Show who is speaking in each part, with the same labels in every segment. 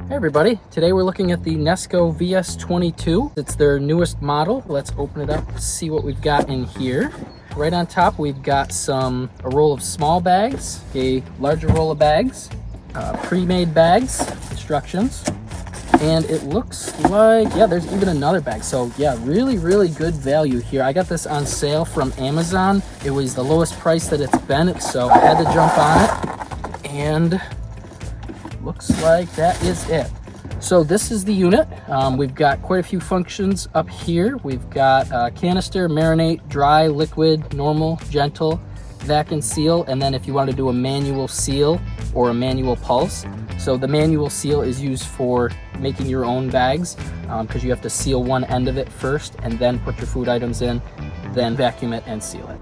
Speaker 1: Hey everybody, today we're looking at the Nesco VS-22. It's their newest model. Let's open it up, see what we've got in here. Right on top, we've got a roll of small bags, a larger roll of bags, pre-made bags, instructions, and it looks like, yeah, there's even another bag. So yeah, really good value here. I got this on sale from Amazon. It was the lowest price that it's been, so I had to jump on it, and looks like that is it. So this is the unit. We've got quite a few functions up here. We've got canister, marinate, dry, liquid, normal, gentle, vac and seal, and then if you want to do a manual seal or a manual pulse. So the manual seal is used for making your own bags because you have to seal one end of it first and then put your food items in, then vacuum it and seal it.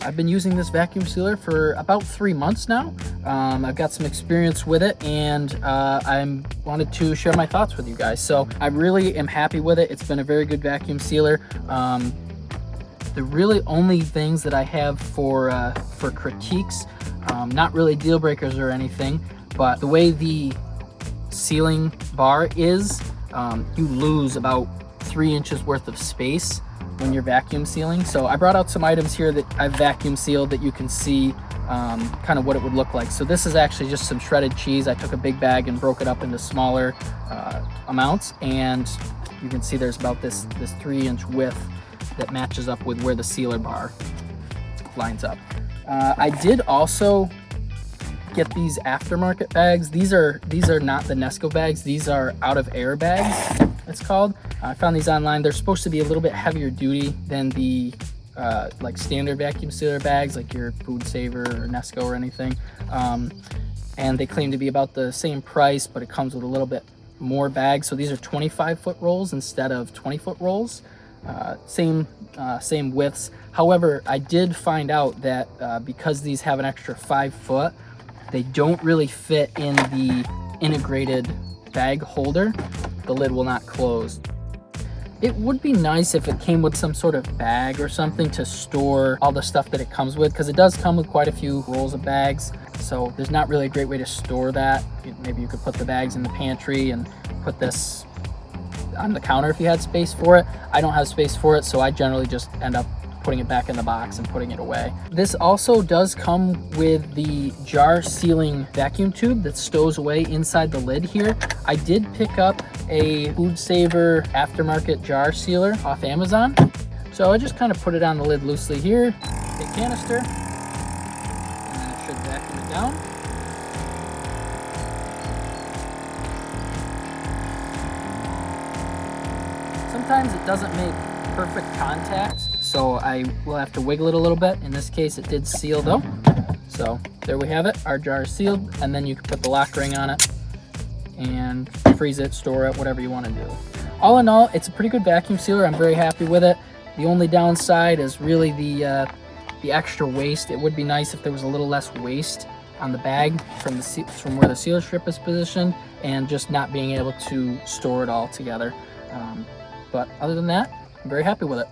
Speaker 1: I've been using this vacuum sealer for about 3 months now. I've got some experience with it, and I wanted to share my thoughts with you guys. So I really am happy with it. It's been a very good vacuum sealer. The really only things that I have for critiques, not really deal breakers or anything, but the way the sealing bar is, you lose about 3 inches worth of space when you're vacuum sealing. So I brought out some items here that I've vacuum sealed that you can see kind of what it would look like. So this is actually just some shredded cheese. I took a big bag and broke it up into smaller amounts, and you can see there's about this 3-inch width that matches up with where the sealer bar lines up. I did also get these aftermarket bags. These are not the Nesco bags. These are out of air bags, it's called. I found these online. They're supposed to be a little bit heavier duty than the like standard vacuum sealer bags, like your Food Saver or Nesco or anything. And they claim to be about the same price, but it comes with a little bit more bags. So these are 25-foot rolls instead of 20-foot rolls. Same widths. However, I did find out that because these have an extra 5 foot, they don't really fit in the integrated bag holder. The lid will not close. It would be nice if it came with some sort of bag or something to store all the stuff that it comes with, because it does come with quite a few rolls of bags. So there's not really a great way to store that. Maybe you could put the bags in the pantry and put this on the counter if you had space for it. I don't have space for it, so I generally just end up putting it back in the box and putting it away. This also does come with the jar sealing vacuum tube that stows away inside the lid here. I did pick up a Food Saver aftermarket jar sealer off Amazon. So I just kind of put it on the lid loosely here, a canister, and then it should vacuum it down. Sometimes it doesn't make perfect contact, so I will have to wiggle it a little bit. In this case, it did seal though. So there we have it. Our jar is sealed, and then you can put the lock ring on it and freeze it, store it, whatever you want to do. All in all, it's a pretty good vacuum sealer. I'm very happy with it. The only downside is really the extra waste. It would be nice if there was a little less waste on the bag from where the sealer strip is positioned, and just not being able to store it all together. But other than that, I'm very happy with it.